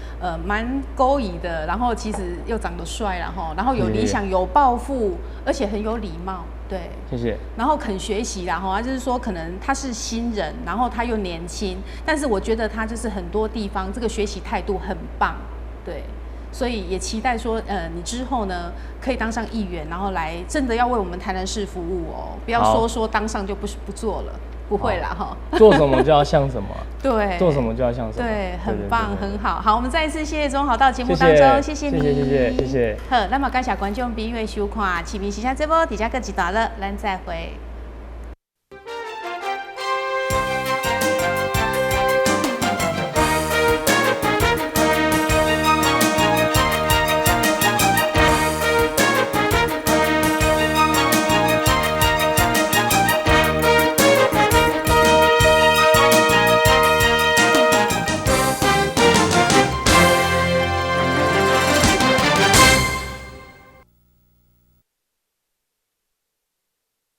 蛮勾引的，然后其实又长得帅，然后有理想、有抱负，而且很有礼貌，对，谢谢。然后肯学习啦，就是说可能他是新人，然后他又年轻，但是我觉得他就是很多地方这个学习态度很棒，对。所以也期待说，你之后呢可以当上议员，然后来真的要为我们台南市服务哦，不要说当上就不做了，不会啦哈。做什么就要像什么，对，做什么就要像什么，对，很棒，很好。好，我们再一次谢谢钟豪到节目当中，谢谢你，谢谢。好，那么感谢观众朋友收看《市民时下》节目，底下各一段了，咱再会。